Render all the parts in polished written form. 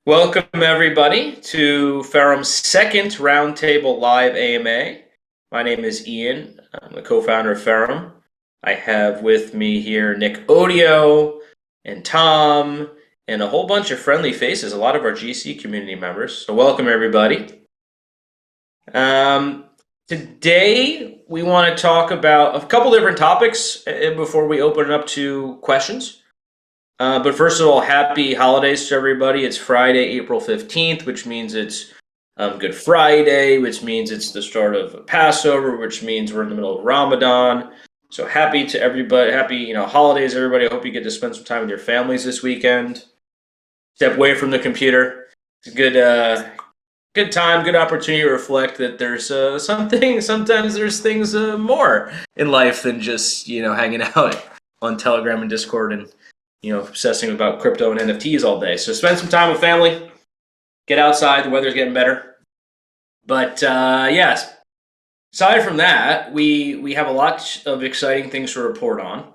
Welcome, everybody, to Ferrum's second Roundtable Live AMA. My name is Ian. I'm the co-founder of Ferrum. I have with me here Nick Odio and Tom and a whole bunch of friendly faces, a lot of our GC community members. So welcome, everybody. Um, Today, we want to talk about a couple different topics before we open it up to questions. But first of all, happy holidays to everybody. It's Friday, April 15th, which means it's Good Friday, which means it's the start of Passover, which means we're in the middle of Ramadan. So happy to everybody. Happy, holidays, everybody. I hope you get to spend some time with your families this weekend. Step away from the computer. It's a good time, good opportunity to reflect that there's something. Sometimes there's things more in life than just hanging out on Telegram and Discord and obsessing about crypto and NFTs all day. So spend some time with family, get outside. The weather's getting better. But yes, aside from that, we have a lot of exciting things to report on.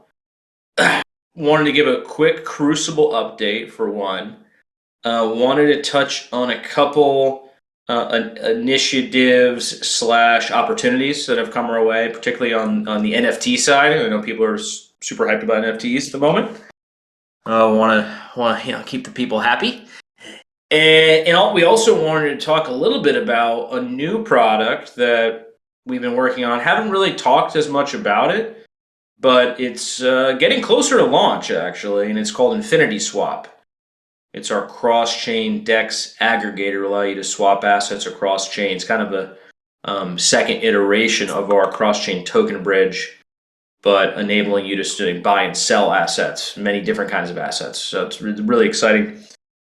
Wanted to give a quick Crucible update for one. Wanted to touch on a couple initiatives slash opportunities that have come our way, particularly on the NFT side. I know people are super hyped about NFTs at the moment. Want to keep the people happy, and we also wanted to talk a little bit about a new product that we've been working on. Haven't really talked as much about it, but it's getting closer to launch actually, and it's called Infinity Swap. It's our cross-chain DEX aggregator, allow you to swap assets across chains. Kind of the second iteration of our cross-chain token bridge, but enabling you to buy and sell assets, many different kinds of assets. So it's really exciting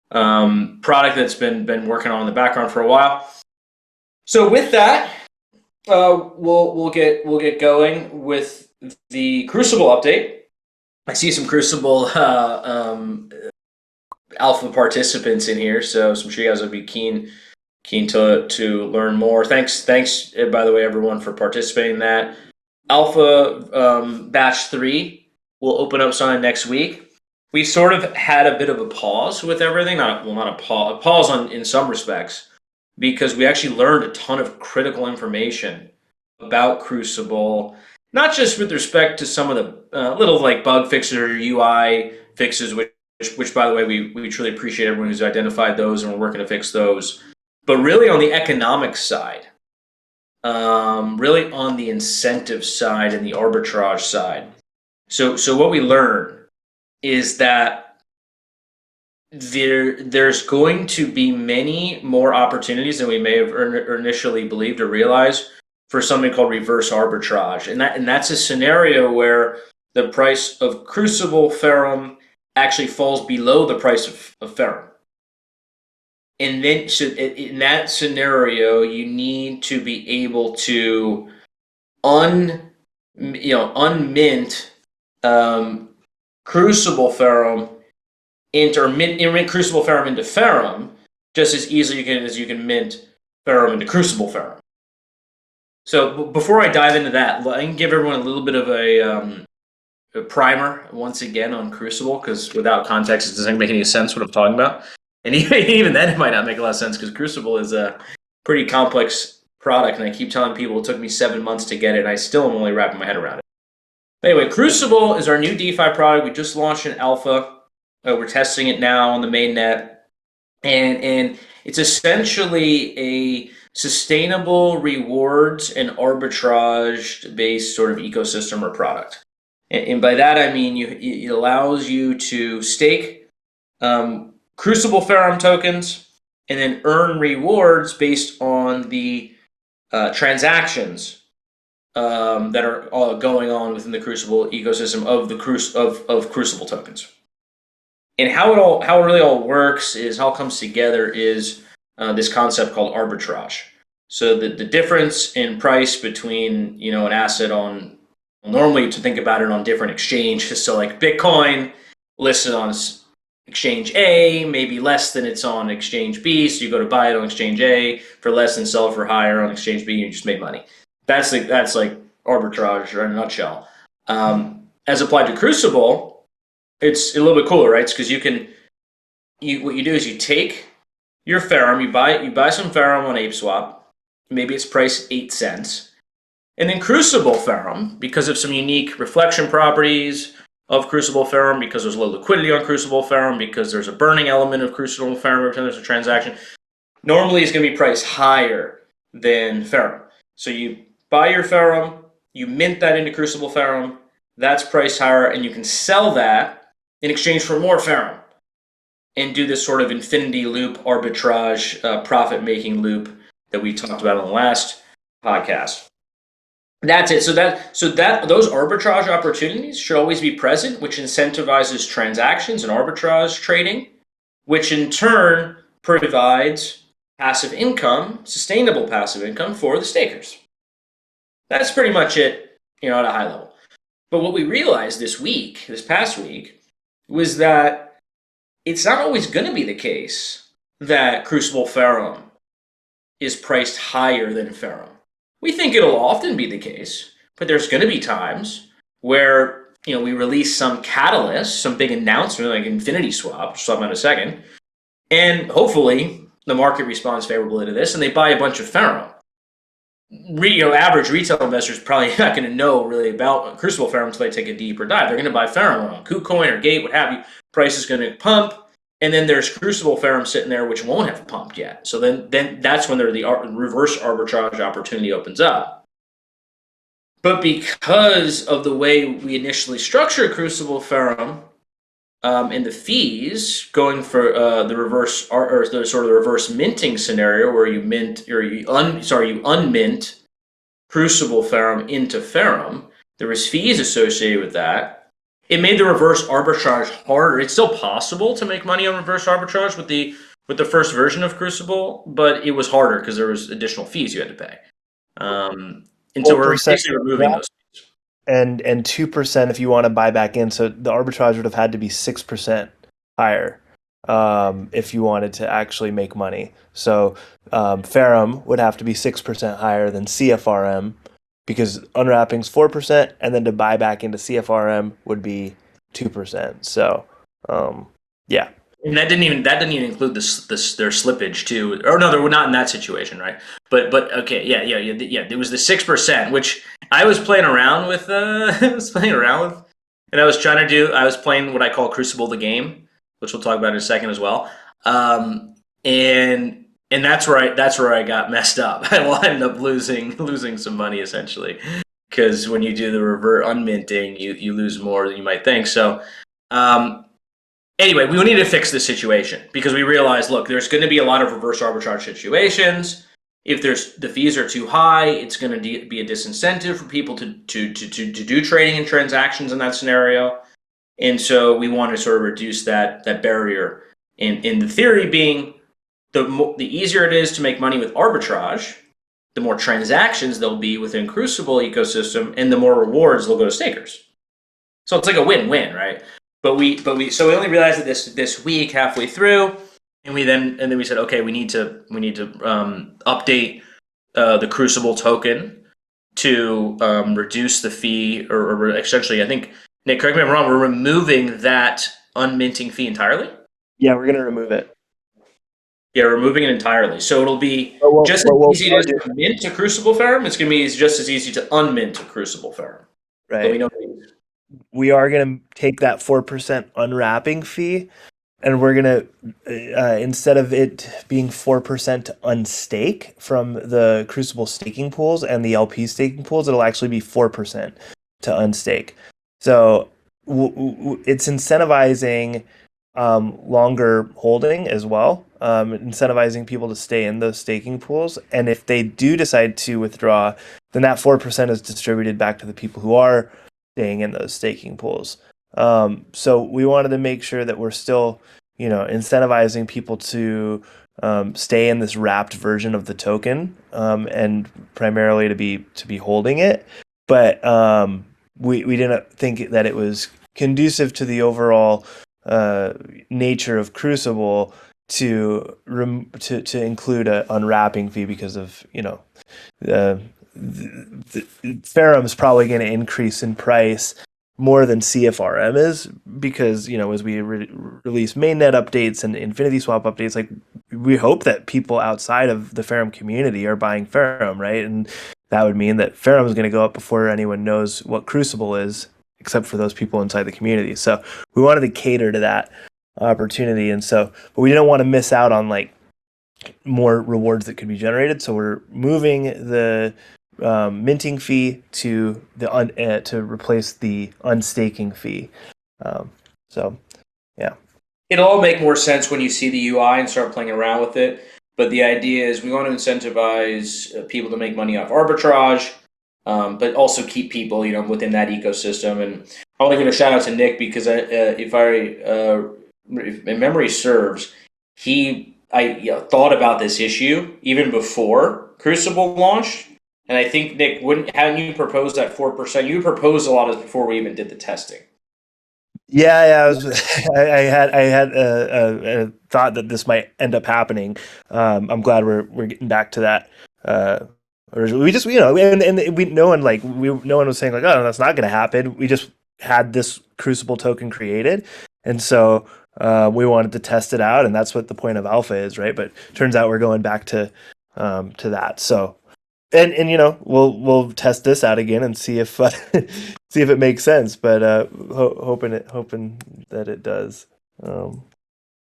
product that's been working on in the background for a while. So with that, we'll get going with the Crucible update. I see some Crucible alpha participants in here, so I'm sure you guys will be keen to learn more. Thanks, by the way, everyone, for participating in that. Alpha batch 3 will open up sometime next week. We sort of had a bit of a pause with everything. Not a pause in some respects, because we actually learned a ton of critical information about Crucible, not just with respect to some of the little bug fixes or UI fixes, which by the way, we truly appreciate everyone who's identified those, and we're working to fix those, but really on the economic side. Really on the incentive side and the arbitrage side. So what we learn is that there's going to be many more opportunities than we may have initially believed or realized for something called reverse arbitrage, and that's a scenario where the price of Crucible Ferrum actually falls below the price of Ferrum. And then, so in that scenario, you need to be able to unmint Crucible Ferrum mint Crucible Ferrum into Ferrum just as easily as you can mint Ferrum into Crucible Ferrum. So before I dive into that, I can give everyone a little bit of a primer once again on Crucible, because without context, it doesn't make any sense what I'm talking about. And even then, it might not make a lot of sense, because Crucible is a pretty complex product, and I keep telling people it took me 7 months to get it, and I still am only wrapping my head around it. Anyway, Crucible is our new DeFi product. We just launched an alpha. We're testing it now on the mainnet, and it's essentially a sustainable rewards and arbitrage-based sort of ecosystem or product. And by that, I mean it allows you to stake Crucible Ferrum tokens and then earn rewards based on the transactions that are going on within the Crucible ecosystem of Crucible tokens. And how it really all works is, how it comes together is this concept called arbitrage. So the difference in price between an asset on, normally to think about it on different exchanges, so like Bitcoin listed on exchange A, maybe less than it's on exchange B, so you go to buy it on exchange A for less and sell it for higher on exchange B, and you just made money. That's like arbitrage in a nutshell. As applied to Crucible, it's a little bit cooler, right? It's because what you do is you take your Ferrum, you buy some Ferrum on ApeSwap. Maybe it's priced 8 cents. And then Crucible Ferrum, because of some unique reflection properties of Crucible Ferrum, because there's low liquidity on Crucible Ferrum, because there's a burning element of Crucible Ferrum every time there's a transaction, normally it's going to be priced higher than Ferrum. So you buy your Ferrum, you mint that into Crucible Ferrum, that's priced higher, and you can sell that in exchange for more Ferrum and do this sort of infinity loop arbitrage profit-making loop that we talked about on the last podcast. That's it. So those arbitrage opportunities should always be present, which incentivizes transactions and arbitrage trading, which in turn provides passive income, sustainable passive income for the stakers. That's pretty much it, at a high level. But what we realized this past week, was that it's not always going to be the case that Crucible Ferrum is priced higher than Ferrum. We think it'll often be the case, but there's going to be times where we release some catalyst, some big announcement like Infinity Swap, which I'll talk about in a second, and hopefully the market responds favorably to this, and they buy a bunch of Ferrum. Average retail investors probably not going to know really about Crucible Ferrum until they take a deeper dive. They're going to buy Ferrum on KuCoin or Gate, what have you. Price is going to pump, and then there's Crucible Ferrum sitting there which won't have pumped yet. So then that's when the reverse arbitrage opportunity opens up. But because of the way we initially structured Crucible Ferrum, and the fees going for the reverse or the sort of the reverse minting scenario where you unmint Crucible Ferrum into Ferrum, there was fees associated with that. It made the reverse arbitrage harder. It's still possible to make money on reverse arbitrage with the first version of Crucible, but it was harder because there was additional fees you had to pay. And so we're basically removing those. And 2% if you want to buy back in. So the arbitrage would have had to be 6% higher if you wanted to actually make money. So Ferrum would have to be 6% higher than CFRM because unwrapping's 4%, and then to buy back into CFRM would be 2%. So yeah. And that didn't even include their slippage too. Or no, they were not in that situation, right? But okay, yeah. It was the 6%, which I was playing around with. And I was playing what I call Crucible the game, which we'll talk about in a second as well. And that's where I got messed up. I ended up losing some money essentially, because when you do the revert unminting, you lose more than you might think. So. Anyway, we need to fix this situation because we realized, look, there's going to be a lot of reverse arbitrage situations. If the fees are too high, it's going to be a disincentive for people to do trading and transactions in that scenario. And so we want to sort of reduce that barrier. In the theory being, the easier it is to make money with arbitrage, the more transactions there'll be within Crucible ecosystem, and the more rewards they'll go to stakers. So it's like a win-win, right? But we only realized that this week halfway through, and then we said, okay, we need to update the Crucible token to reduce the fee, or essentially, I think, Nick, correct me if I'm wrong, we're removing that unminting fee entirely. Yeah, we're gonna remove it. Yeah, removing it entirely. So it'll be just as easy to mint a Crucible Ferrum. It's gonna be just as easy to unmint a Crucible Ferrum. Right. So we know. We are going to take that 4% unwrapping fee, and we're going to, instead of it being 4% to unstake from the Crucible staking pools and the LP staking pools, it'll actually be 4% to unstake. So it's incentivizing longer holding as well, incentivizing people to stay in those staking pools. And if they do decide to withdraw, then that 4% is distributed back to the people who are staying in those staking pools. So we wanted to make sure that we're still, incentivizing people to stay in this wrapped version of the token, and primarily to be holding it. But we didn't think that it was conducive to the overall nature of Crucible to include an unwrapping fee because of the Ferrum is probably going to increase in price more than CFRM is because, as we release mainnet updates and Infinity Swap updates, like we hope that people outside of the Ferrum community are buying Ferrum, right? And that would mean that Ferrum is going to go up before anyone knows what Crucible is, except for those people inside the community. So we wanted to cater to that opportunity, and so, but we didn't want to miss out on like more rewards that could be generated. So we're moving the minting fee to to replace the unstaking fee. So yeah. It'll all make more sense when you see the UI and start playing around with it. But the idea is we want to incentivize people to make money off arbitrage, but also keep people, within that ecosystem. And I want to give a shout out to Nick because if my memory serves, I thought about this issue even before Crucible launched. And I think, Nick, hadn't you proposed that 4%? You proposed a lot of this before we even did the testing. Yeah. I had a thought that this might end up happening. I'm glad we're getting back to that. We just, and no one was saying like, oh, that's not going to happen. We just had this Crucible token created, and so we wanted to test it out, and that's what the point of alpha is, right? But turns out we're going back to that. So. And we'll test this out again and see if see if it makes sense. But hoping that it does.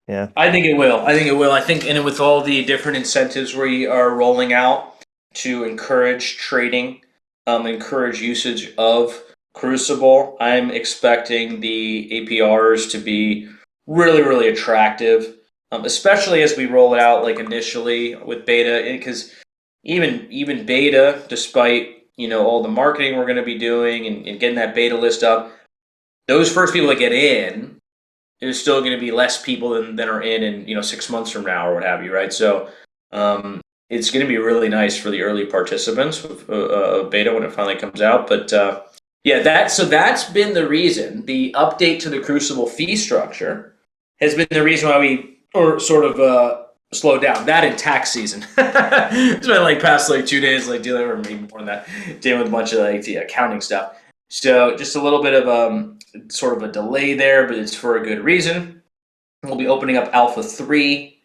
Yeah, I think it will. I think, and with all the different incentives we are rolling out to encourage trading, encourage usage of Crucible, I'm expecting the APRs to be really, really attractive, especially as we roll it out like initially with beta, because. Even beta, despite all the marketing we're going to be doing and getting that beta list up, those first people that get in, there's still going to be less people than are in 6 months from now or what have you, right? So it's going to be really nice for the early participants of beta when it finally comes out. But that's been the reason. The update to the Crucible fee structure has been the reason why we slow down. That in tax season. It's been past 2 days dealing, or maybe more than that, dealing with a bunch of the accounting stuff. So just a little bit of sort of a delay there, but it's for a good reason. We'll be opening up Alpha 3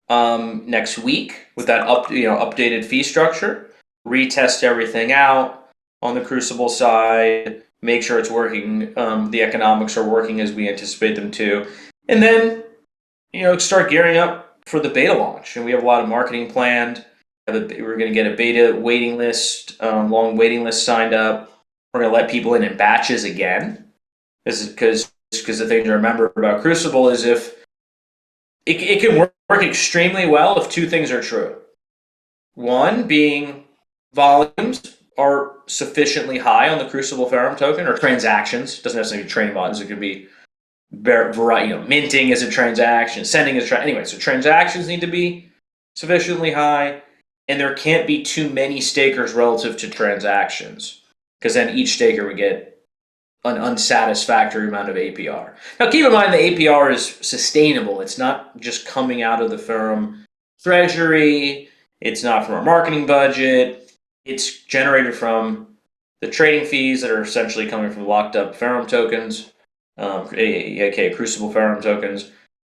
next week with that updated fee structure. Retest everything out on the Crucible side. Make sure it's working. The economics are working as we anticipate them to, and then start gearing up for the beta launch. And we have a lot of marketing planned. We're going to get a beta waiting list, long waiting list signed up. We're going to let people in batches again. Because the thing to remember about Crucible is if it can work extremely well if two things are true. One being volumes are sufficiently high on the Crucible Ferrum token, or transactions. It doesn't necessarily be trading volumes. It could be variety, minting is a transaction, sending is anyway. So transactions need to be sufficiently high, and there can't be too many stakers relative to transactions, because then each staker would get an unsatisfactory amount of APR. Now, keep in mind the APR is sustainable. It's not just coming out of the Ferrum treasury. It's not from our marketing budget. It's generated from the trading fees that are essentially coming from locked up Ferrum tokens. aka Crucible Ferrum tokens.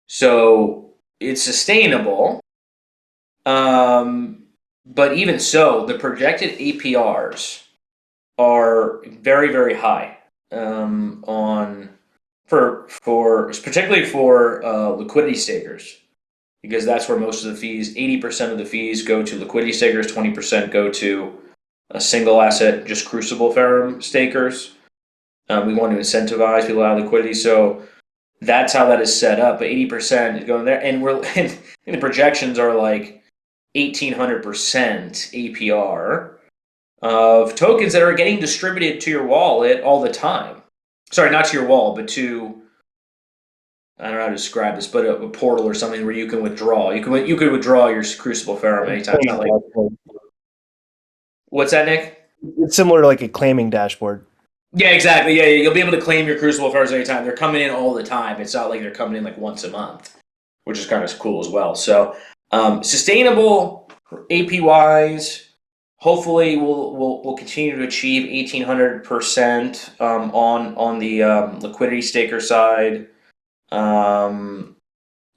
So it's sustainable. But even so, the projected APRs are very, very high particularly for liquidity stakers, because that's where most of the fees, 80% of the fees go to liquidity stakers, 20% go to a single asset, just Crucible Ferrum stakers. We want to incentivize people out of liquidity, so that's how that is set up. But 80% is going there, and the projections are 1,800% APR of tokens that are getting distributed to your wallet all the time. Sorry, not to your wallet, but to, I don't know how to describe this, but a portal or something where you can withdraw. You could withdraw your Crucible Ferrum anytime. What's that, Nick? It's similar to a claiming dashboard. Yeah, exactly. Yeah, you'll be able to claim your Crucible Ferrums anytime. They're coming in all the time. It's not like they're coming in once a month, which is kind of cool as well. So sustainable APYs. Hopefully, we'll continue to achieve 1,800% on the liquidity staker side.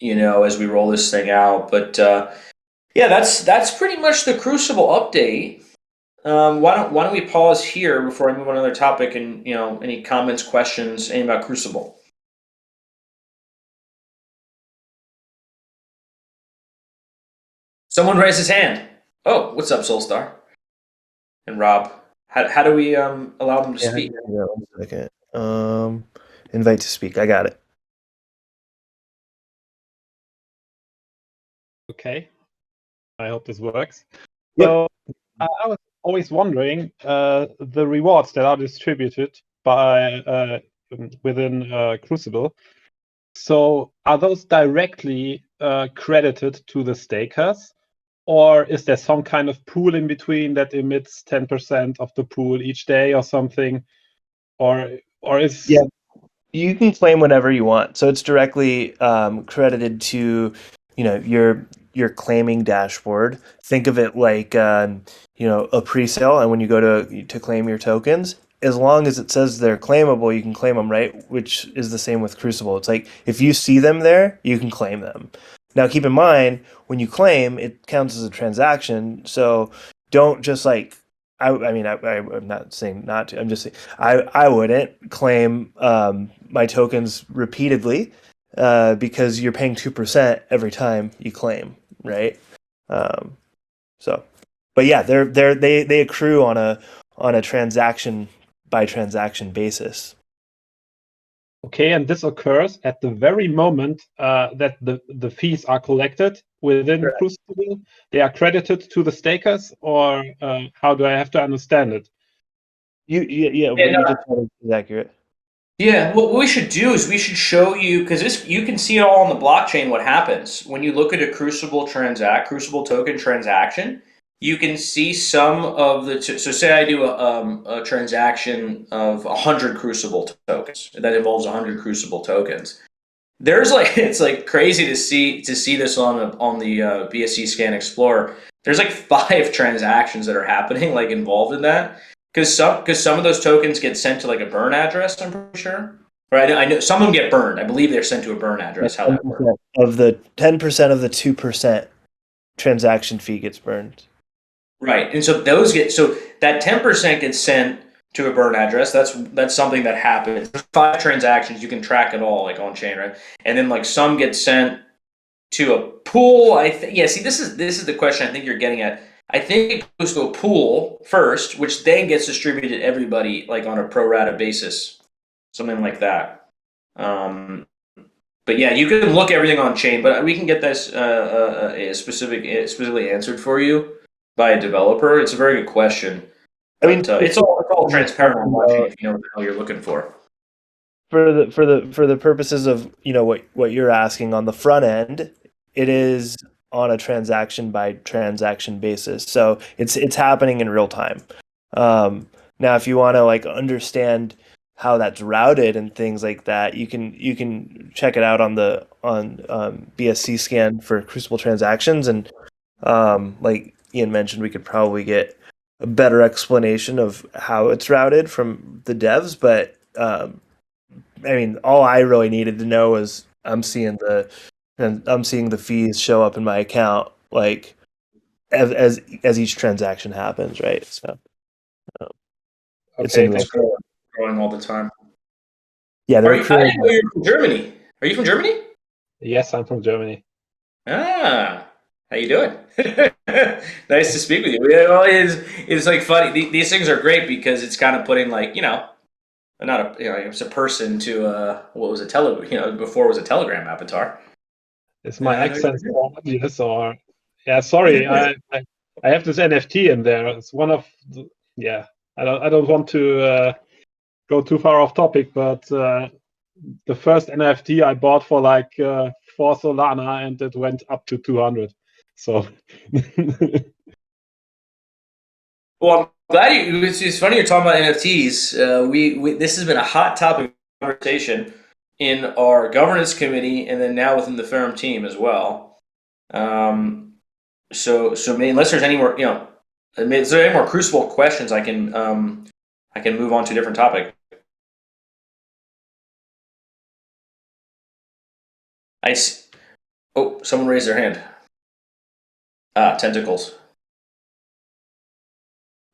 as we roll this thing out. But yeah, that's pretty much the Crucible update. Why don't we pause here before I move on to another topic, and any comments, questions, anything about Crucible? Someone raised his hand. Oh, what's up, Soulstar and Rob? How do we allow them to Yeah, speak? yeah, 1 second. Invite to speak. I got it. Okay, I hope this works. Yep. So I was always wondering the rewards that are distributed by within Crucible. So are those directly credited to the stakers, or is there some kind of pool in between that emits 10% of the pool each day or something, or is Yeah. You can claim whatever you want. So it's directly credited to, your claiming dashboard. Think of it like a pre-sale, and when you go to claim your tokens, as long as it says they're claimable, you can claim them, right? Which is the same with Crucible. It's like if you see them there, you can claim them. Now, keep in mind when you claim, it counts as a transaction. So don't just like I'm not saying not to. I'm just saying I wouldn't claim my tokens repeatedly because you're paying 2% every time you claim, right? Um, so, but yeah, they accrue on a transaction by transaction basis. okay, and this occurs at the very moment that the fees are collected within Correct. Crucible. They are credited to the stakers, or how do I have to understand it? Yeah, what And you just said is accurate. yeah, what we should do is we should show you, because you can see it all on the blockchain what happens when you look at a Crucible token transaction. You can see some of the so say I do a transaction of 100 Crucible tokens that involves 100 Crucible tokens. There's like it's like crazy to see this on the BSC Scan Explorer. There's like 5 transactions that are happening like involved in that, because some of those tokens get sent to like a burn address. I'm pretty sure. Right, I know some of them get burned. I believe they're sent to a burn address. How that works. 10% of the 2% transaction fee gets burned. Right, and so that 10% gets sent to a burn address. That's something that happens. There's 5 transactions. You can track it all like on chain, right? And then like some get sent to a pool. Yeah. See, this is the question I think you're getting at. I think it goes to a pool first, which then gets distributed to everybody like on a pro rata basis, something like that. But yeah, you can look everything on chain, but we can get this specifically answered for you by a developer. It's a very good question, I mean, but it's all transparent on blockchain if you know what the hell you're looking for. for the purposes of what you're asking on the front end, it is on a transaction by transaction basis. So it's happening in real time. Now, if you want to like understand how that's routed and things like that, you can check it out on BSC scan for Crucible transactions, and like Ian mentioned, we could probably get a better explanation of how it's routed from the devs, but I mean, all I really needed to know was I'm seeing the fees show up in my account like as each transaction happens, right? So it's Okay, in real. It's growing all the time. Yeah, I they're didn't accruing. know you're from Germany. Are you from Germany? yes, I'm from Germany. Ah, how you doing? Nice to speak with you. Yeah, well, it's like funny. These things are great because it's kind of putting like not it's a person to what was a before it was a Telegram avatar. Is my I know accent you're so obvious, or yeah? Sorry, I have this NFT in there. It's one of yeah. I don't want to go too far off topic, but the first NFT I bought for like 4 Solana, and it went up to 200. So Well, I'm glad you. It's funny you're talking about NFTs. We this has been a hot topic of conversation in our governance committee, and then now within the Ferrum team as well. So unless there's any more, is there any more Crucible questions? I can move on to a different topic. I Oh, someone raised their hand. Ah, tentacles.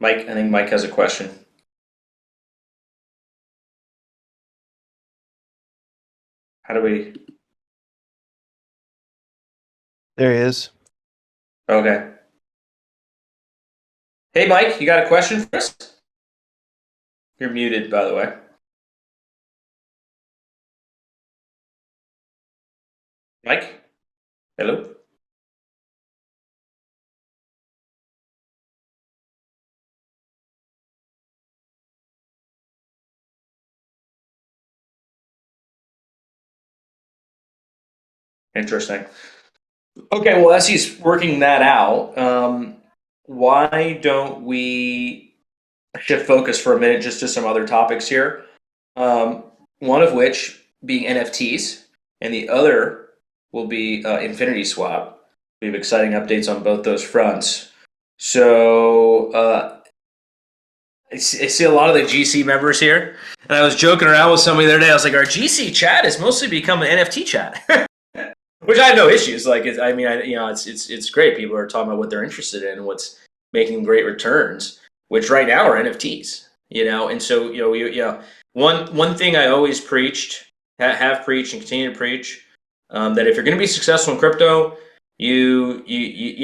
Mike, I think Mike has a question. How do we? There he is. Okay. Hey, Mike, you got a question for us? You're muted, by the way. Mike? Hello? Interesting. Okay, well, as he's working that out, why don't we shift focus for a minute just to some other topics here? One of which being NFTs, and the other will be Infinity Swap. We have exciting updates on both those fronts. So I see a lot of the GC members here, and I was joking around with somebody the other day. I was like, "Our GC chat has mostly become an NFT chat," which I have no issues. Like, it's great. People are talking about what they're interested in, what's making great returns, which right now are NFTs. And so one thing I always preached, have preached, and continue to preach, that if you're going to be successful in crypto, you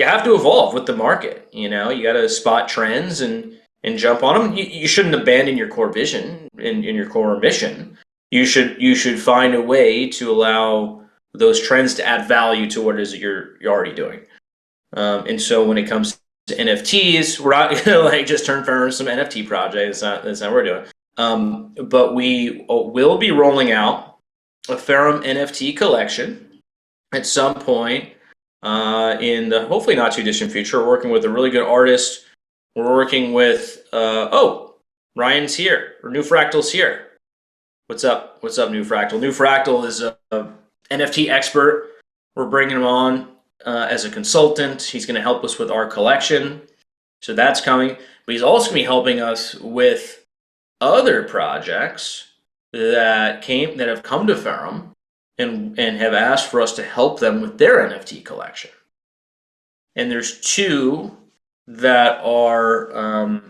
have to evolve with the market. You got to spot trends and jump on them. You shouldn't abandon your core vision and your core mission. You should find a way to allow those trends to add value to what it is that you're already doing. And so when it comes to NFTs, we're not like just turn for some NFT project. That's not what we're doing. But we will be rolling out a Ferrum NFT collection at some point in the hopefully not too distant future. We're working with a really good artist. We're working with Ryan's here, or New Fractal's here. What's up? What's up, New Fractal? New Fractal is a NFT expert. We're bringing him on as a consultant. He's going to help us with our collection. So that's coming. But he's also going to be helping us with other projects that have come to Ferrum and have asked for us to help them with their NFT collection. And there's two that are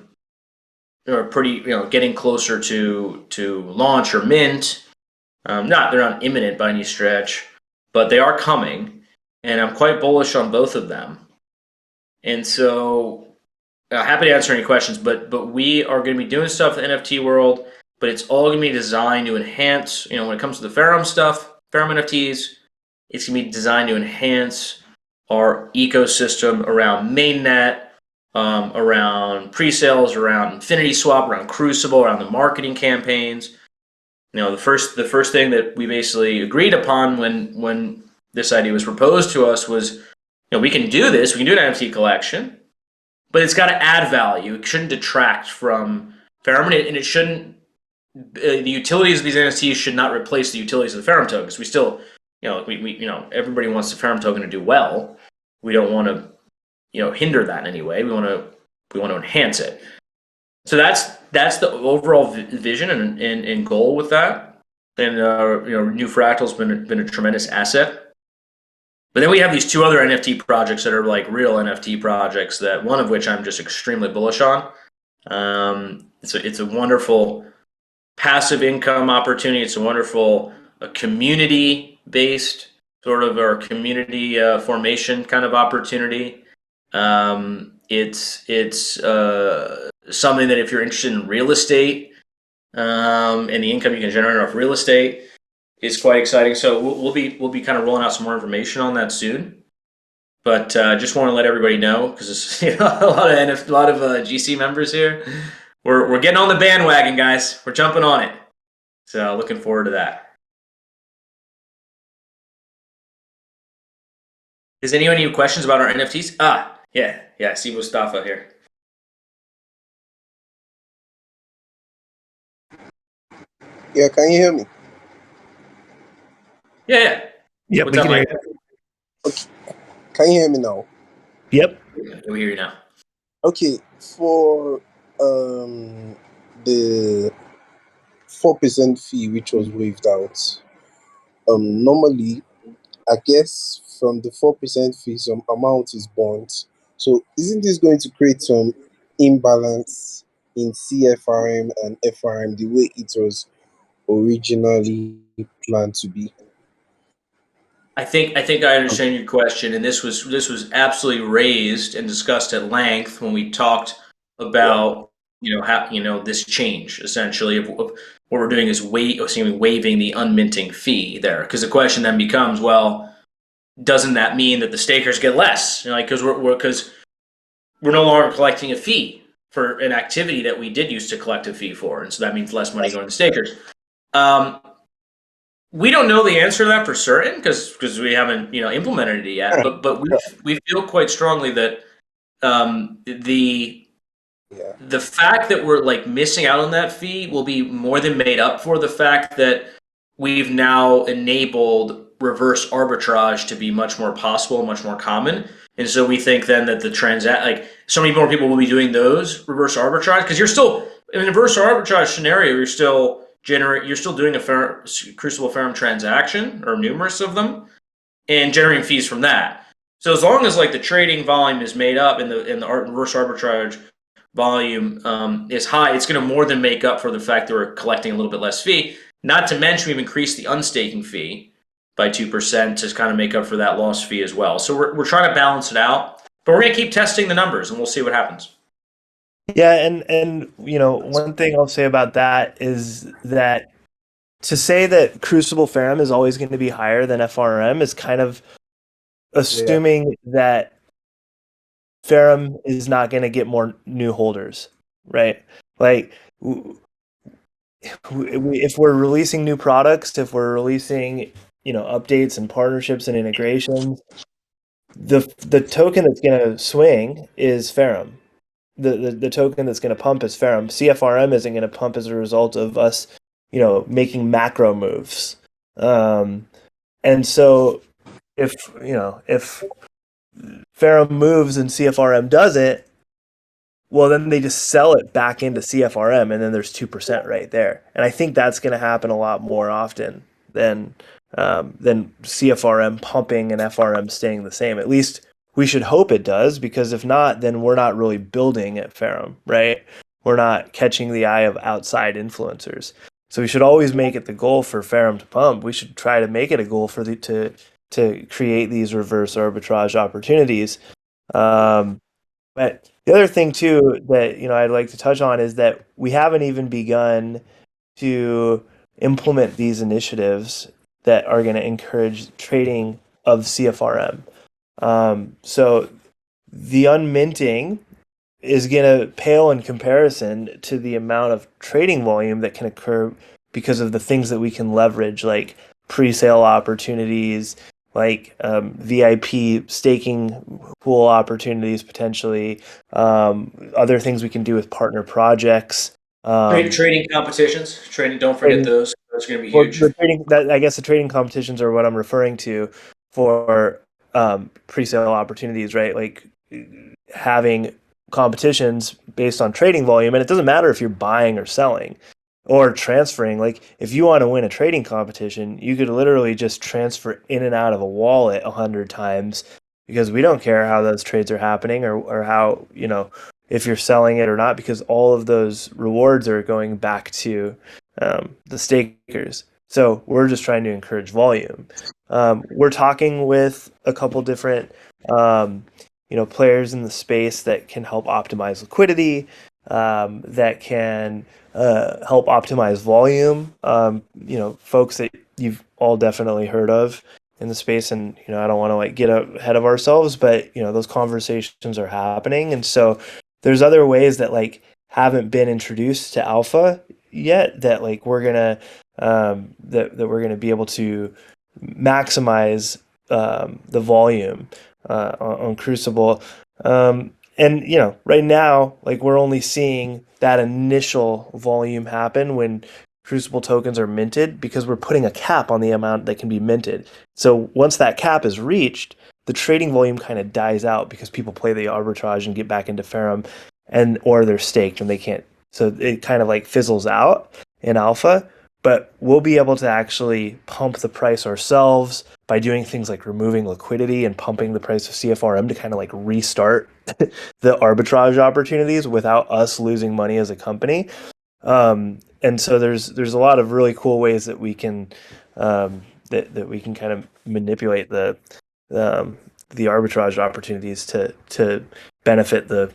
pretty, getting closer to launch or mint. They're not imminent by any stretch, but they are coming, and I'm quite bullish on both of them. And so, happy to answer any questions. But we are going to be doing stuff in the NFT world, but it's all going to be designed to enhance. When it comes to the Ferrum stuff, Ferrum NFTs, it's going to be designed to enhance our ecosystem around mainnet, around pre-sales, around Infinity Swap, around Crucible, around the marketing campaigns. The first thing that we basically agreed upon when this idea was proposed to us was, we can do this, we can do an NFT collection, but it's got to add value. It shouldn't detract from Ferrum, and it shouldn't. The utilities of these NFTs should not replace the utilities of the Ferrum tokens. We still, everybody wants the Ferrum token to do well. We don't want to, hinder that in any way. We want to enhance it. So that's the overall vision and goal with that. And New Fractal's been a tremendous asset. But then we have these two other NFT projects that are like real NFT projects, that one of which I'm just extremely bullish on. It's a wonderful passive income opportunity. It's a wonderful community-based sort of, or community formation kind of opportunity. It's something that if you're interested in real estate and the income you can generate off real estate is quite exciting. So we'll be kind of rolling out some more information on that soon. But just want to let everybody know, because there's a lot of GC members here. We're getting on the bandwagon, guys. We're jumping on it. So looking forward to that. Does anyone have questions about our NFTs? Yeah. I see Mustafa here. Yeah, can you hear me? Yeah. Yep, What's we up, can hear Mike? you. Okay. Can you hear me now? Yep. We hear you now. Okay, for the 4% fee which was waived out, normally I guess from the 4% fee, some amount is burnt. So isn't this going to create some imbalance in CFRM and FRM the way it was originally planned to be? I think I understand your question, and this was absolutely raised and discussed at length when we talked Yeah. about how this change essentially of what we're doing is waiving the unminting fee there, because the question then becomes, well, doesn't that mean that the stakers get less? Like, because we're no longer collecting a fee for an activity that we did used to collect a fee for, and so that means less money going to the stakers. Um, we don't know the answer to that for certain because we haven't implemented it yet. But we feel quite strongly that the Yeah. the fact that we're like missing out on that fee will be more than made up for the fact that we've now enabled reverse arbitrage to be much more possible, much more common. And so we think then that so many more people will be doing those reverse arbitrage, because you're still in a reverse arbitrage scenario, you're still doing a Crucible Ferrum transaction or numerous of them and generating fees from that. So as long as like the trading volume is made up and the reverse arbitrage volume is high, it's going to more than make up for the fact that we're collecting a little bit less fee. Not to mention we've increased the unstaking fee by 2% to kind of make up for that lost fee as well. So we're trying to balance it out, but we're going to keep testing the numbers and we'll see what happens. Yeah, and one thing I'll say about that is that to say that Crucible Ferrum is always going to be higher than FRM is kind of assuming that Ferrum is not going to get more new holders, right? Like, if we're releasing new products, if we're releasing updates and partnerships and integrations, the token that's going to swing is Ferrum. The token that's going to pump is Ferrum. CFRM isn't going to pump as a result of us, making macro moves. And so if Ferrum moves and CFRM doesn't, well, then they just sell it back into CFRM, and then there's 2% right there. And I think that's going to happen a lot more often than CFRM pumping and FRM staying the same. At least we should hope it does, because if not, then we're not really building at Ferrum, right? We're not catching the eye of outside influencers. So we should always make it the goal for Ferrum to pump. We should try to make it a goal for to create these reverse arbitrage opportunities. But the other thing too that I'd like to touch on is that we haven't even begun to implement these initiatives that are going to encourage trading of CFRM. So the unminting is going to pale in comparison to the amount of trading volume that can occur because of the things that we can leverage, like pre-sale opportunities, like VIP staking pool opportunities, potentially other things we can do with partner projects. Trading competitions, don't forget those. Those are going to be huge. I guess the trading competitions are what I'm referring to for pre-sale opportunities, right? Like having competitions based on trading volume, and it doesn't matter if you're buying or selling or transferring. Like if you want to win a trading competition, you could literally just transfer in and out of a wallet 100 times, because we don't care how those trades are happening or how, if you're selling it or not, because all of those rewards are going back to the stakers. So we're just trying to encourage volume. We're talking with a couple different players in the space that can help optimize liquidity, that can help optimize volume. Folks that you've all definitely heard of in the space, and I don't want to get ahead of ourselves, but those conversations are happening, and so there's other ways that haven't been introduced to alpha yet that we're gonna that we're gonna be able to maximize the volume on Crucible. And right now, we're only seeing that initial volume happen when Crucible tokens are minted, because we're putting a cap on the amount that can be minted. So once that cap is reached, the trading volume kind of dies out because people play the arbitrage and get back into Ferrum, or they're staked and they can't. So it kind of fizzles out in alpha. but we'll be able to actually pump the price ourselves by doing things like removing liquidity and pumping the price of CFRM to kind of like restart the arbitrage opportunities without us losing money as a company. And so there's a lot of really cool ways that we can that we can kind of manipulate the arbitrage opportunities to benefit the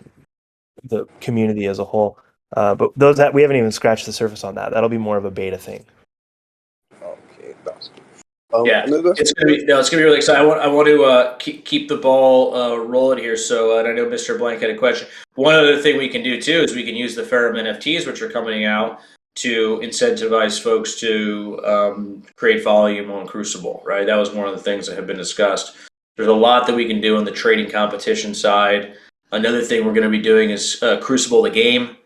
community as a whole. But those that we haven't even scratched the surface on that. That'll be more of a beta thing. Okay, that's good. Yeah, it's gonna be really exciting. I want to keep the ball rolling here. So, and I know Mr. Blank had a question. One other thing we can do too is we can use the Ferrum NFTs, which are coming out, to incentivize folks to create volume on Crucible. Right, that was one of the things that have been discussed. There's a lot that we can do on the trading competition side. Another thing we're going to be doing is Crucible the game,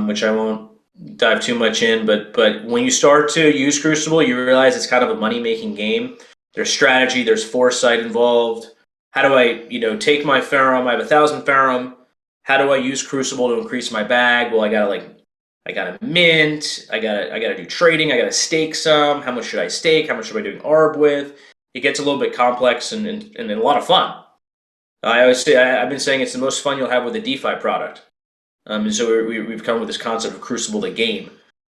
which I won't dive too much in, but when you start to use Crucible, you realize it's kind of a money-making game. There's strategy, there's foresight involved. How do I, take my Ferrum? I have 1,000 Ferrum. How do I use Crucible to increase my bag? Well, I gotta mint. I gotta do trading. I gotta stake some. How much should I stake? How much am I doing ARB with? It gets a little bit complex and a lot of fun. I always say I've been saying it's the most fun you'll have with a DeFi product. And so we've come with this concept of Crucible the game,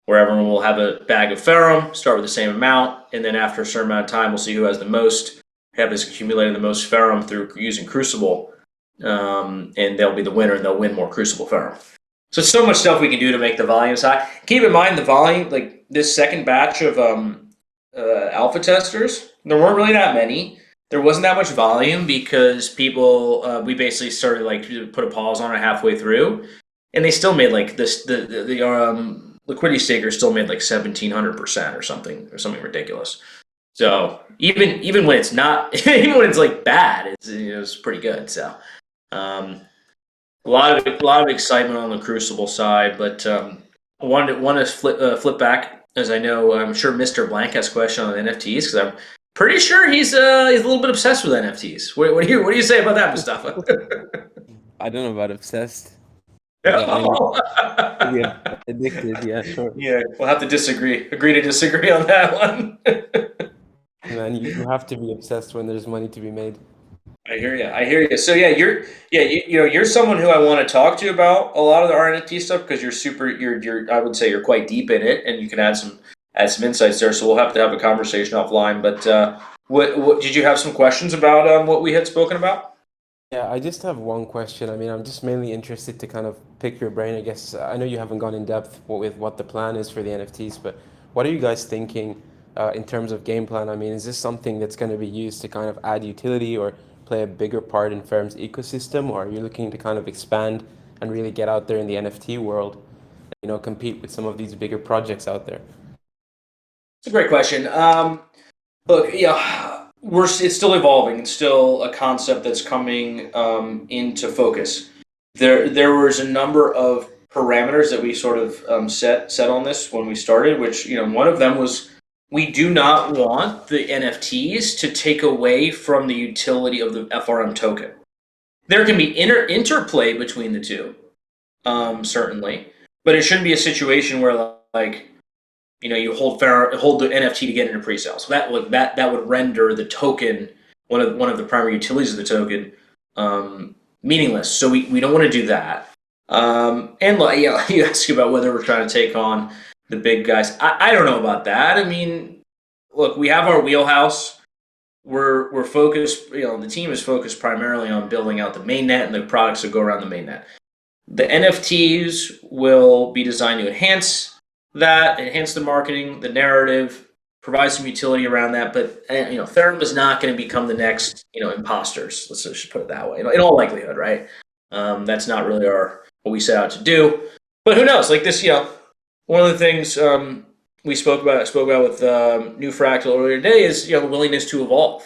where everyone will have a bag of Ferrum, start with the same amount, and then after a certain amount of time, we'll see who has the most, have this accumulating the most Ferrum through using Crucible, and they'll be the winner, and they'll win more Crucible Ferrum. So it's so much stuff we can do to make the volumes high. Keep in mind the volume, like this second batch of alpha testers, there weren't really that many. There wasn't that much volume because people, we basically started to put a pause on it halfway through. And they still made the liquidity stakers still made 1,700% or something ridiculous. So even when it's not, even when it's like bad, it's pretty good. So a lot of excitement on the Crucible side, but I want to flip back, as I know I'm sure Mr. Blank has a question on NFTs, because I'm pretty sure he's a little bit obsessed with NFTs. What do you say about that, Mustafa? I don't know about obsessed. Yeah, addicted. Yeah, sure. Yeah, we'll have to disagree. Agree to disagree on that one. Man, you have to be obsessed when there's money to be made. I hear you. So you're someone who I want to talk to about a lot of the NFT stuff, because you're I would say you're quite deep in it, and you can add some insights there. So we'll have to have a conversation offline. But what did you have some questions about what we had spoken about? Yeah, I just have one question. I mean, I'm just mainly interested to kind of pick your brain, I guess. I know you haven't gone in depth with what the plan is for the NFTs, but what are you guys thinking in terms of game plan? I mean, is this something that's going to be used to kind of add utility or play a bigger part in Ferrum's ecosystem, or are you looking to kind of expand and really get out there in the NFT world, compete with some of these bigger projects out there? It's a great question. Look, it's still evolving. It's still a concept that's coming into focus. There was a number of parameters that we sort of set on this when we started, which one of them was we do not want the NFTs to take away from the utility of the FRM token. There can be interplay between the two, certainly, but it shouldn't be a situation where you hold the NFT to get into pre-sale. So that would render the token, one of the primary utilities of the token, meaningless. So we don't want to do that. And you ask about whether we're trying to take on the big guys. I don't know about that. I mean, look, we have our wheelhouse. We're focused. The team is focused primarily on building out the mainnet and the products that go around the mainnet. The NFTs will be designed to enhance the marketing, the narrative, provide some utility around that. But Ferrum is not going to become the next imposters. Let's just put it that way. In all likelihood, right? That's not really what we set out to do. But who knows? Like this, one of the things we spoke about with New Fractal earlier today is the willingness to evolve,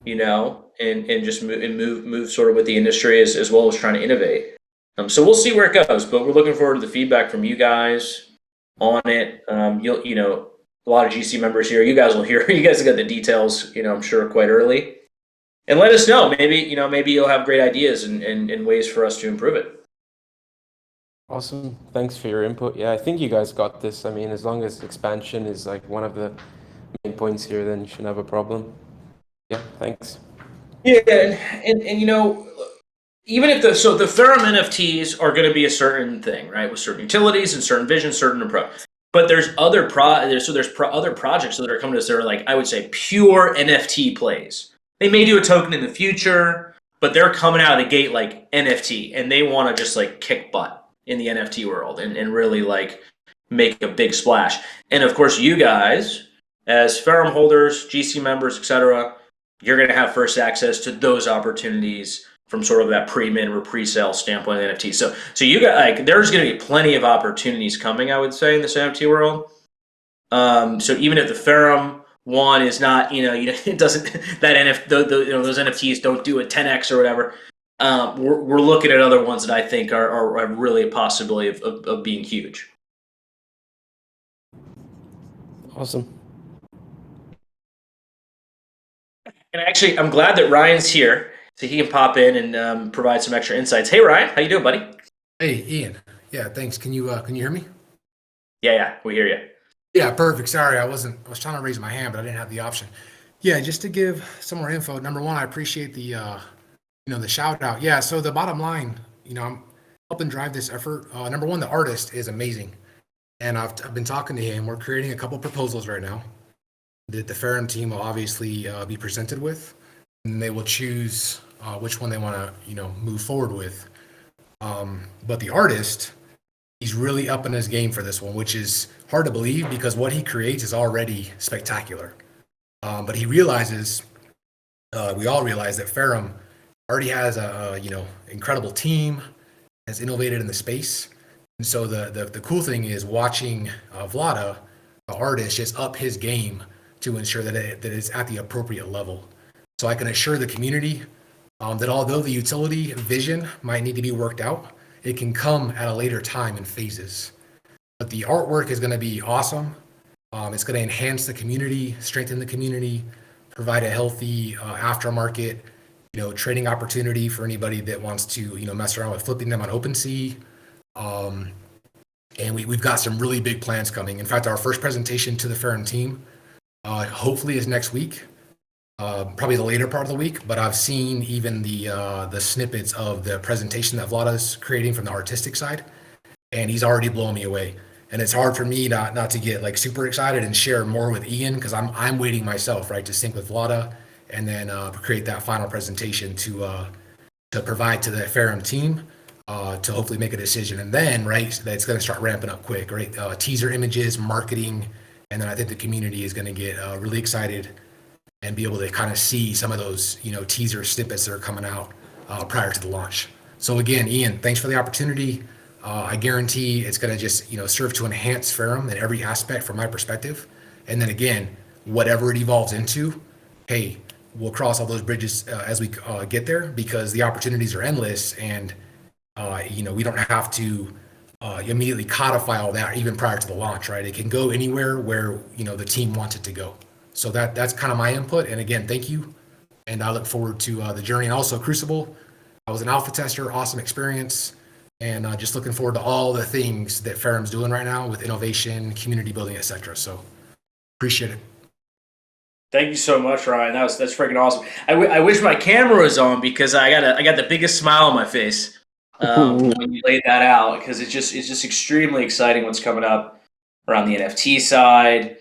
and just move sort of with the industry as well as trying to innovate. So we'll see where it goes, but we're looking forward to the feedback from you guys on it. A lot of GC members here. You guys will hear. You guys have got the details. I'm sure quite early, and let us know. Maybe you'll have great ideas and ways for us to improve it. Awesome. Thanks for your input. Yeah, I think you guys got this. I mean, as long as expansion is like one of the main points here, then you shouldn't have a problem. Yeah, thanks. Yeah, and you know, even if the Ferrum NFTs are going to be a certain thing, right, with certain utilities and certain visions, certain approach. But there's other other projects that are coming to us that are like, I would say, pure NFT plays. They may do a token in the future, but they're coming out of the gate like NFT, and they want to just like kick butt in the NFT world and really like make a big splash. And of course, you guys, as Ferrum holders, GC members, etc., you're going to have first access to those opportunities from sort of that pre-min or pre-sale standpoint of NFT. So you got like there's going to be plenty of opportunities coming, I would say, in this NFT world. So even if the Ferrum one is not, it doesn't that those NFTs don't do a 10x or whatever. We're looking at other ones that I think are really a possibility of being huge. Awesome. And actually, I'm glad that Ryan's here so he can pop in and provide some extra insights. Hey, Ryan, how you doing, buddy? Hey, Ian. Yeah, thanks. Can you hear me? Yeah, we hear you. Yeah, perfect. Sorry, I was trying to raise my hand, but I didn't have the option. Yeah, just to give some more info. Number one, I appreciate the the shout out. Yeah, so the bottom line, I'm helping drive this effort. Number one, the artist is amazing, and I've been talking to him. We're creating a couple proposals right now that the Ferrum team will obviously be presented with, and they will choose which one they want to move forward with. But the artist, he's really upping his game for this one, which is hard to believe because what he creates is already spectacular. But he realizes, we all realize that Ferrum already has a incredible team, has innovated in the space, and so the cool thing is watching Vlada, the artist, just up his game to ensure that it's at the appropriate level. So I can assure the community that although the utility vision might need to be worked out, it can come at a later time in phases. But the artwork is going to be awesome. It's going to enhance the community, strengthen the community, provide a healthy aftermarket, trading opportunity for anybody that wants to, mess around with flipping them on OpenSea. And we've got some really big plans coming. In fact, our first presentation to the Ferrum team, hopefully is next week. Probably the later part of the week, but I've seen even the snippets of the presentation that Vlada's creating from the artistic side, and he's already blowing me away. And it's hard for me not to get like super excited and share more with Ian because I'm waiting myself, right, to sync with Vlada and then create that final presentation to provide to the Ferrum team to hopefully make a decision. And then, right, that's going to start ramping up quick, right? Teaser images, marketing, and then I think the community is going to get really excited and be able to kind of see some of those, teaser snippets that are coming out prior to the launch. So again, Ian, thanks for the opportunity. I guarantee it's going to just, serve to enhance Ferrum in every aspect from my perspective. And then again, whatever it evolves into, hey, we'll cross all those bridges as we get there because the opportunities are endless and, we don't have to immediately codify all that even prior to the launch, right? It can go anywhere where, the team wants it to go. So that's kind of my input. And again, thank you. And I look forward to the journey. And also Crucible, I was an alpha tester, awesome experience. And just looking forward to all the things that Ferrum's doing right now with innovation, community building, etc. So appreciate it. Thank you so much, Ryan. That's freaking awesome. I wish my camera was on because I got the biggest smile on my face when you laid that out because it's just extremely exciting what's coming up around the NFT side,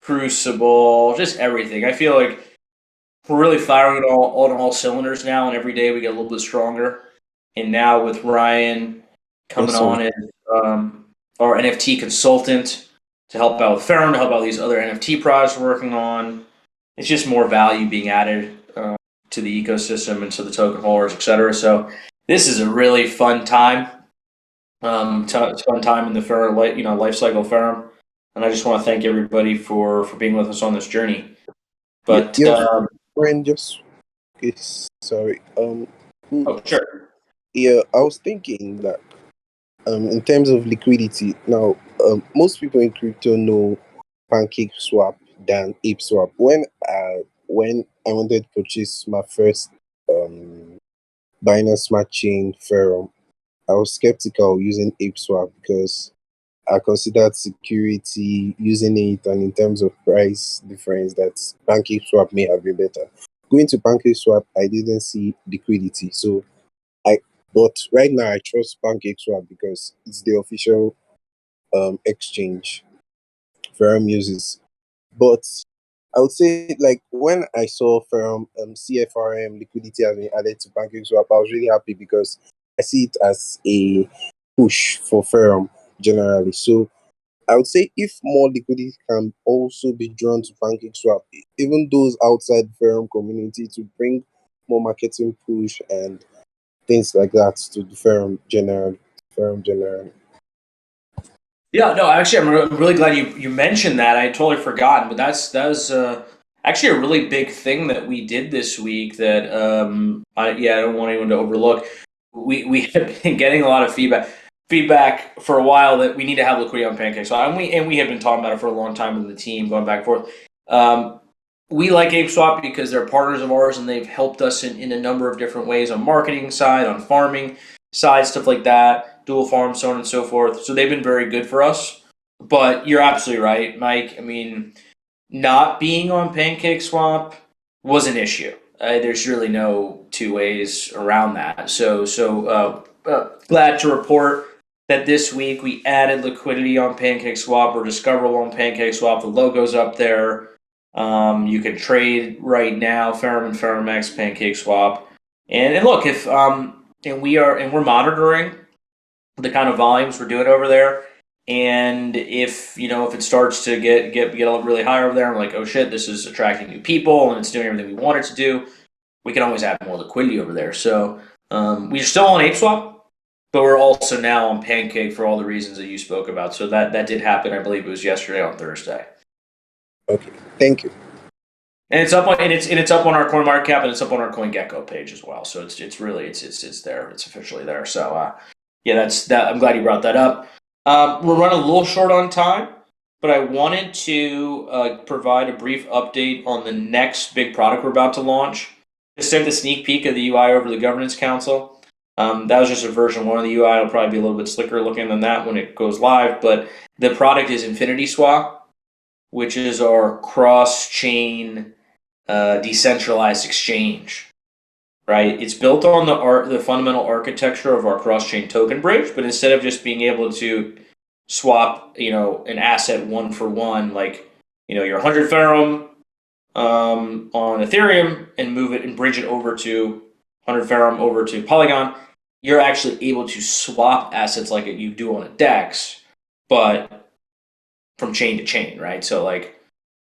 Crucible, just everything. I feel like we're really firing on all cylinders now, and every day we get a little bit stronger. And now with Ryan coming on as our NFT consultant to help out with Ferrum, to help out these other NFT projects we're working on, it's just more value being added to the ecosystem and to the token holders, et cetera. So this is a really fun time. It's a fun time in the Ferrum, life cycle of Ferrum. And I just want to thank everybody for being with us on this journey. But Brian, just okay, sorry. oh, sure. Yeah, I was thinking that in terms of liquidity, now most people in crypto know Pancake Swap than Ape Swap. When I wanted to purchase my first Binance Smart Chain Ferrum, I was skeptical using ApeSwap because I considered security using it, and in terms of price difference, that PancakeSwap may have been better. Going to PancakeSwap, I didn't see liquidity, so I. But right now, I trust PancakeSwap because it's the official exchange Ferrum uses. But I would say, like, when I saw Ferrum CFRM liquidity has been added to PancakeSwap, I was really happy because I see it as a push for Ferrum generally. So I would say if more liquidity can also be drawn to PancakeSwap, even those outside Ferrum community, to bring more marketing push and things like that to the Ferrum generally. Ferrum generally. Yeah, no, actually, I'm really glad you mentioned that. I totally forgotten, but that was actually a really big thing that we did this week. That I don't want anyone to overlook. We have been getting a lot of feedback for a while that we need to have liquidity on Pancake. So we have been talking about it for a long time with the team, going back and forth. We like ApeSwap because they're partners of ours and they've helped us in a number of different ways on marketing side, on farming side, stuff like that, dual farm, so on and so forth. So they've been very good for us. But you're absolutely right, Mike. I mean, not being on PancakeSwap was an issue. There's really no two ways around that. Glad to report that this week we added liquidity on PancakeSwap. We're discoverable on PancakeSwap. The logo's up there. You can trade right now, Ferrum and FerrumX PancakeSwap. And look, if we're monitoring the kind of volumes we're doing over there. And if it starts to get really high over there, I'm like, oh shit, this is attracting new people and it's doing everything we want it to do, we can always add more liquidity over there. So we're still on ApeSwap, but we're also now on Pancake for all the reasons that you spoke about. So that did happen. I believe it was yesterday on Thursday. Okay, thank you. And it's up on it's up on our CoinMarketCap and it's up on our CoinGecko page as well. So it's really it's there. It's officially there. So that's that. I'm glad you brought that up. We're running a little short on time, but I wanted to provide a brief update on the next big product we're about to launch. Just sent a sneak peek of the UI over the Governance Council. That was just a version 1 of the UI. It'll probably be a little bit slicker looking than that when it goes live. But the product is InfinitySwap, which is our cross-chain decentralized exchange. Right, it's built on the fundamental architecture of our cross-chain token bridge, but instead of just being able to swap, an asset one for one, like your 100 Ferrum on Ethereum and move it and bridge it over to 100 Ferrum over to Polygon, you're actually able to swap assets like you do on a DEX, but from chain to chain, right? So like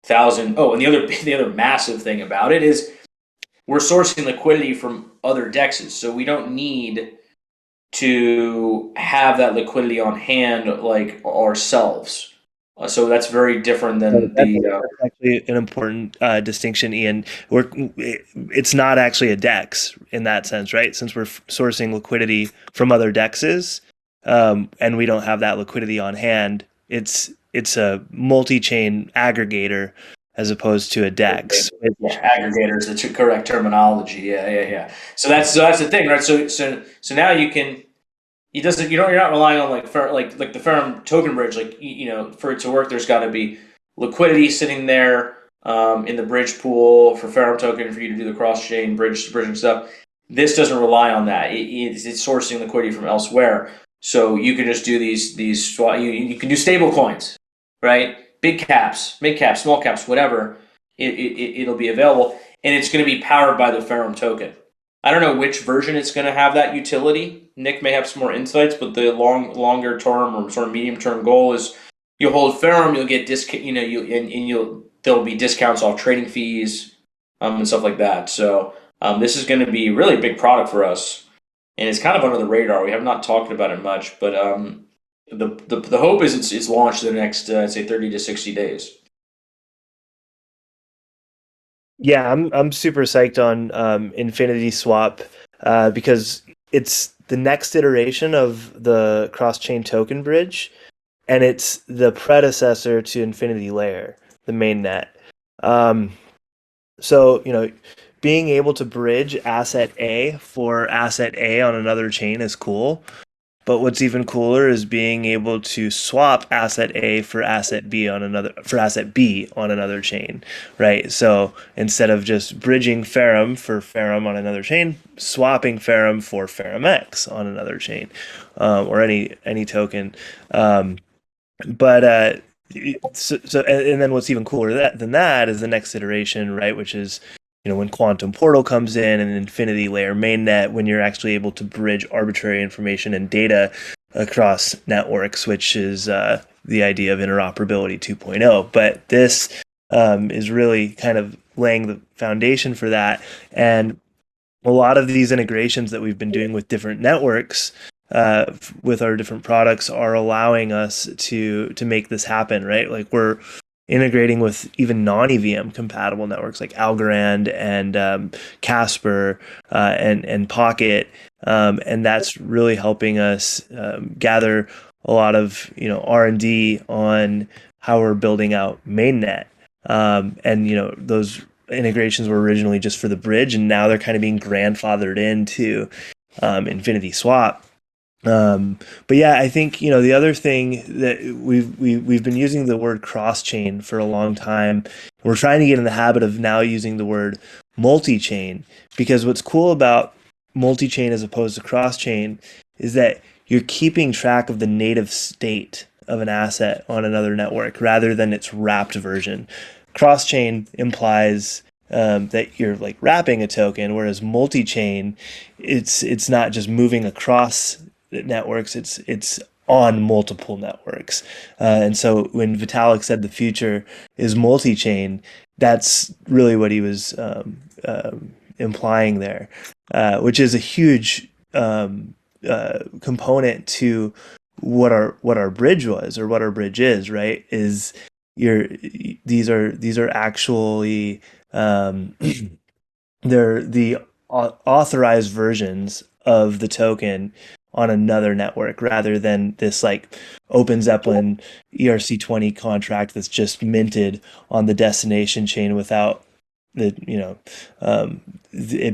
1,000. Oh, and the other massive thing about it is, we're sourcing liquidity from other DEXs, so we don't need to have that liquidity on hand like ourselves. So that's very different than That's actually an important distinction, Ian. It's not actually a DEX in that sense, right? Since we're sourcing liquidity from other DEXs, and we don't have that liquidity on hand, it's a multi-chain aggregator as opposed to a DEX. Aggregator is the correct terminology. Yeah. So that's the thing, right? So now you can. You're not relying on like the Ferrum token bridge. Like for it to work, there's got to be liquidity sitting there in the bridge pool for Ferrum token for you to do the cross chain bridging stuff. This doesn't rely on that. It's sourcing liquidity from elsewhere. So you can just do these. You can do stable coins, right? Big caps, mid caps, small caps, whatever. It'll be available, and it's going to be powered by the Ferrum token. I don't know which version it's going to have that utility. Nick may have some more insights, but the longer term or sort of medium term goal is you hold Ferrum, you'll get there'll be discounts off trading fees and stuff like that. So this is going to be really a big product for us, and it's kind of under the radar. We have not talked about it much, but the hope is it's launched in the next I'd say 30 to 60 days. Yeah, I'm super psyched on InfinitySwap because it's the next iteration of the cross-chain token bridge, and it's the predecessor to Infinity Layer, the mainnet. So being able to bridge asset A for asset A on another chain is cool. But what's even cooler is being able to swap asset A for asset B on another chain, right? So instead of just bridging Ferrum for Ferrum on another chain, swapping Ferrum for Ferrum X on another chain, or any token. But and then what's even cooler than that is the next iteration, right? Which is, when Quantum Portal comes in and Infinity Layer mainnet, when you're actually able to bridge arbitrary information and data across networks, which is the idea of interoperability 2.0. But this is really kind of laying the foundation for that. And a lot of these integrations that we've been doing with different networks, with our different products, are allowing us to make this happen, right? Like, we're integrating with even non-EVM compatible networks like Algorand and Casper and Pocket, and that's really helping us gather a lot of R&D on how we're building out mainnet. And those integrations were originally just for the bridge, and now they're kind of being grandfathered into Infinity Swap. But yeah, I think the other thing that we've been using the word cross chain for a long time. We're trying to get in the habit of now using the word multi chain, because what's cool about multi chain as opposed to cross chain is that you're keeping track of the native state of an asset on another network rather than its wrapped version. Cross chain implies that you're like wrapping a token, whereas multi chain, it's not just moving across networks, it's on multiple networks. And so when Vitalik said the future is multi-chain, that's really what he was implying there, which is a huge component to what our bridge was, or what our bridge is, right? Is these are actually they're the authorized versions of the token on another network, rather than this like Open Zeppelin ERC20 contract that's just minted on the destination chain without it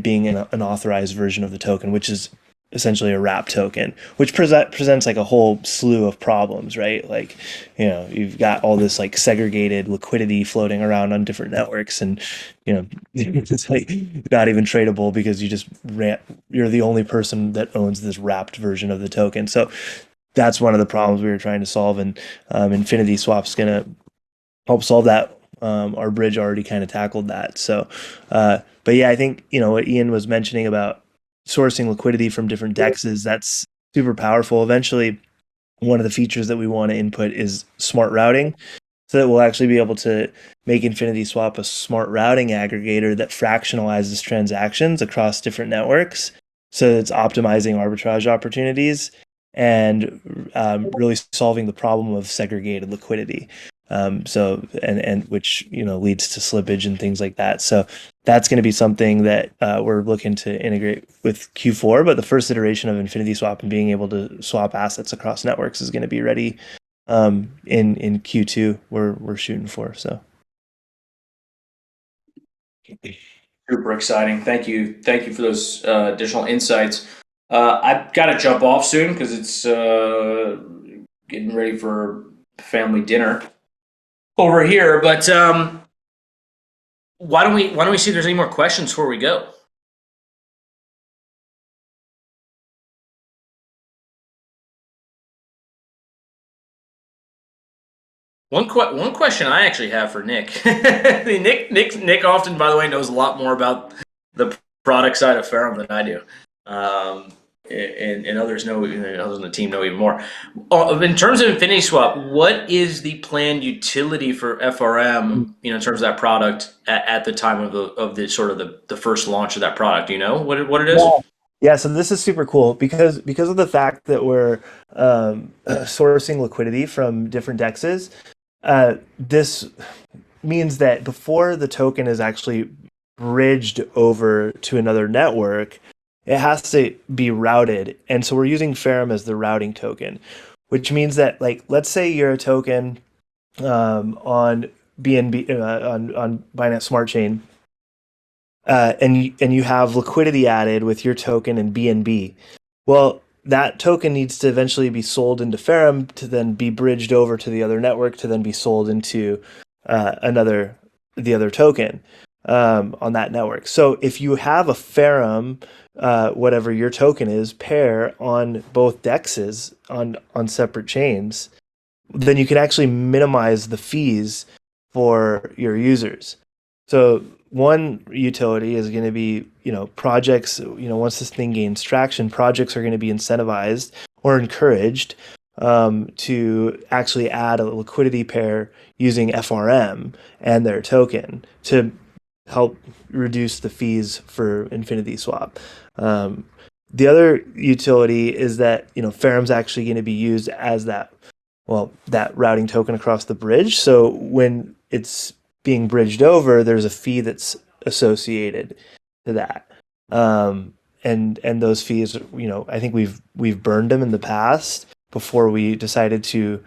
being an authorized version of the token, which is essentially a wrap token, which presents like a whole slew of problems, right? Like, you've got all this like segregated liquidity floating around on different networks, and it's like not even tradable because you're the only person that owns this wrapped version of the token. So that's one of the problems we were trying to solve, and Infinity Swap's gonna help solve that. Our bridge already kind of tackled that. So, but yeah, I think what Ian was mentioning about sourcing liquidity from different dexes, that's super powerful. Eventually, one of the features that we want to input is smart routing, so that we'll actually be able to make Infinity Swap a smart routing aggregator that fractionalizes transactions across different networks, so it's optimizing arbitrage opportunities and really solving the problem of segregated liquidity. So which leads to slippage and things like that. So that's going to be something that we're looking to integrate with Q4. But the first iteration of Infinity Swap and being able to swap assets across networks is going to be ready in Q2. We're shooting for. So super exciting. Thank you for those additional insights. I've got to jump off soon because it's getting ready for family dinner over here, but why don't we see if there's any more questions before we go? One question I actually have for Nick. Nick often, by the way, knows a lot more about the product side of Ferrum than I do. And others others on the team know even more. In terms of Infinity Swap, what is the planned utility for FRM? In terms of that product at the time of the sort of the first launch of that product. Do you know what it is? Yeah, so this is super cool because of the fact that we're sourcing liquidity from different dexes. This means that before the token is actually bridged over to another network, it has to be routed. And so we're using Ferrum as the routing token, which means that, like, let's say you're a token on BNB on Binance Smart Chain, and you have liquidity added with your token in BNB. Well, that token needs to eventually be sold into Ferrum to then be bridged over to the other network to then be sold into the other token on that network. So if you have a Ferrum, whatever your token is, pair on both dexes on separate chains, then you can actually minimize the fees for your users. So one utility is going to be, projects, once this thing gains traction, projects are going to be incentivized or encouraged to actually add a liquidity pair using FRM and their token to help reduce the fees for Infinity Swap. The other utility is that, Ferrum's actually going to be used as that routing token across the bridge. So when it's being bridged over, there's a fee that's associated to that. And those fees, I think we've burned them in the past before we decided to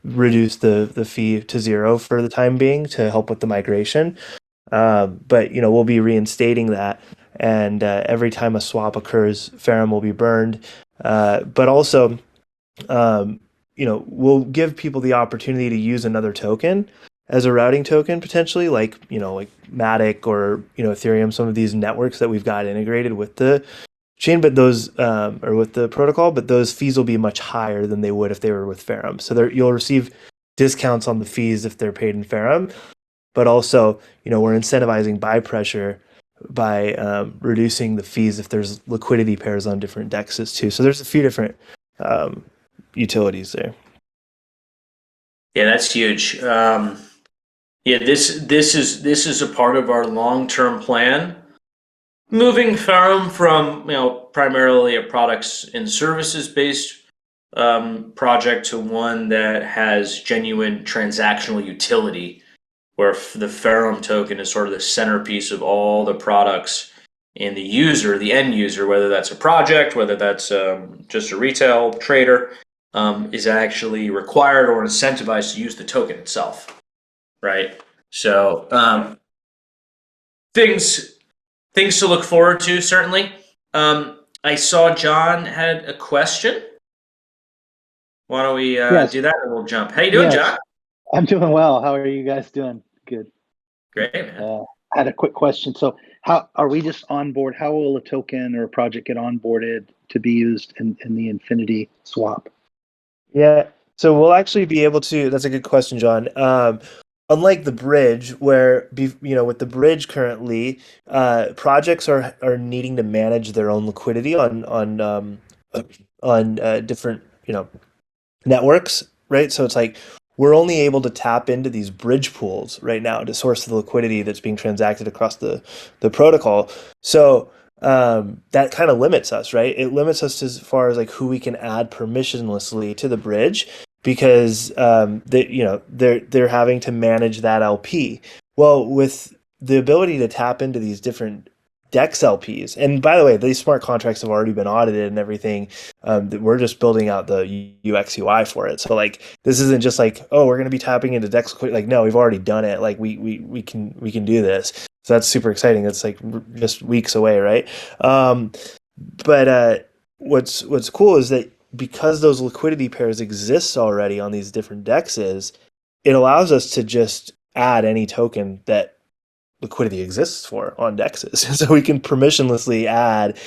reduce the fee to zero for the time being to help with the migration. But we'll be reinstating that, and every time a swap occurs, Ferrum will be burned. But also, we'll give people the opportunity to use another token as a routing token potentially, like Matic or Ethereum, some of these networks that we've got integrated with the chain, but those or with the protocol, but those fees will be much higher than they would if they were with Ferrum. So you'll receive discounts on the fees if they're paid in Ferrum, but also we're incentivizing buy pressure by reducing the fees if there's liquidity pairs on different dexes too. So there's a few different utilities there. Yeah, that's huge. This is a part of our long-term plan. Moving Ferrum from primarily a products and services based project to one that has genuine transactional utility, where the Ferrum token is sort of the centerpiece of all the products, and the end user, whether that's a project, whether that's just a retail trader, is actually required or incentivized to use the token itself, right? So things to look forward to, certainly. I saw John had a question. Why don't we do that and we'll jump. How you doing, John? I'm doing well. How are you guys doing? Good. Great, man. I had a quick question. So how are we just on board? How will a token or a project get onboarded to be used in the Infinity Swap? Yeah, so we'll actually be able to. That's a good question, John. Unlike the bridge, where with the bridge currently, projects are needing to manage their own liquidity on different networks, right? So it's like we're only able to tap into these bridge pools right now to source the liquidity that's being transacted across the protocol. So that kind of limits us, right? It limits us as far as like who we can add permissionlessly to the bridge, because they're having to manage that LP. Well, with the ability to tap into these different DEX LPs, and by the way, these smart contracts have already been audited and everything. We're just building out the UX UI for it. So like this isn't just like, oh, we're going to be tapping into DEX. Like no, we've already done it. Like we can do this. So that's super exciting. It's like just weeks away, right? But what's cool is that because those liquidity pairs exist already on these different dexes, it allows us to just add any token that liquidity exists for on dexes. So we can permissionlessly add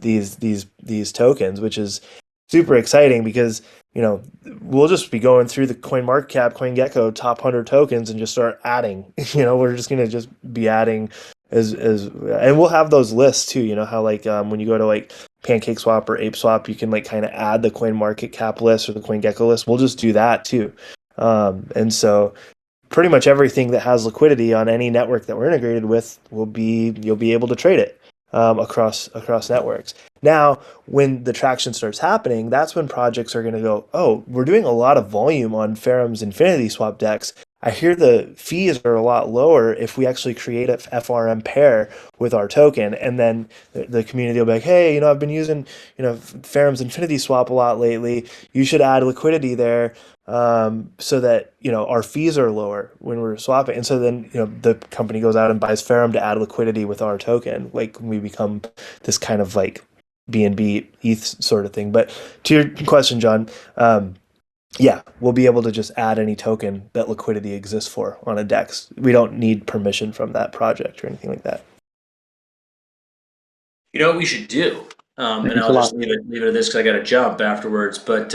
these tokens, which is super exciting because we'll just be going through the CoinMarketCap, CoinGecko top 100 tokens and just start adding. We're just gonna just be adding as and we'll have those lists too. How like when you go to like PancakeSwap or ApeSwap, you can like kind of add the CoinMarketCap list or the CoinGecko list. We'll just do that too. And so pretty much everything that has liquidity on any network that we're integrated with you'll be able to trade it across networks. Now, when the traction starts happening, that's when projects are going to go, oh, we're doing a lot of volume on Ferrum's Infinity Swap DEX. I hear the fees are a lot lower if we actually create a FRM pair with our token, and then the community will be like, hey, I've been using, Ferrum's Infinity Swap a lot lately. You should add liquidity there so that, our fees are lower when we're swapping. And so then, the company goes out and buys Ferrum to add liquidity with our token. Like we become this kind of like BNB ETH sort of thing. But to your question, John, yeah, we'll be able to just add any token that liquidity exists for on a DEX. We don't need permission from that project or anything like that. You know what we should do? And Thanks I'll a just leave it at this because I got to jump afterwards. But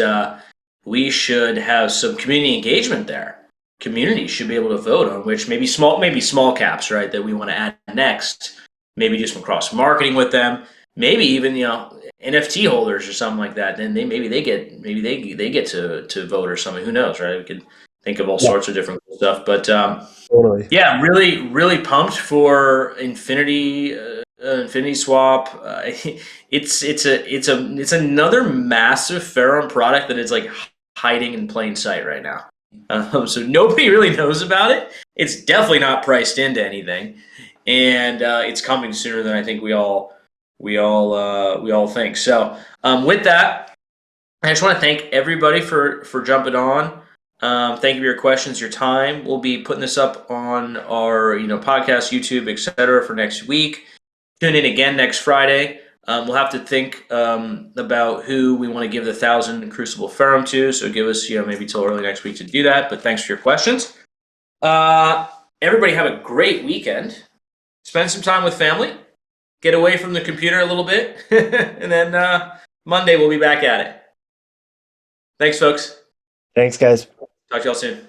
we should have some community engagement there. Community should be able to vote on which maybe small caps, right, that we want to add next. Maybe do some cross marketing with them. Maybe even NFT holders or something like that. Then they get to vote or something. Who knows, right? We could think of all sorts of different cool stuff. But Totally. yeah, really pumped for Infinity Swap. It's another massive Ferrum product that is like hiding in plain sight right now. So nobody really knows about it. It's definitely not priced into anything, and it's coming sooner than I think we all think. So with that, I just want to thank everybody for jumping on. Thank you for your questions, your time. We'll be putting this up on our podcast, YouTube, etc. for next week. Tune in again next Friday. We'll have to think about who we want to give the 1,000 Crucible Ferrum to. So give us maybe till early next week to do that. But thanks for your questions. Everybody have a great weekend. Spend some time with family. Get away from the computer a little bit. And then Monday we'll be back at it. Thanks, folks. Thanks, guys. Talk to y'all soon.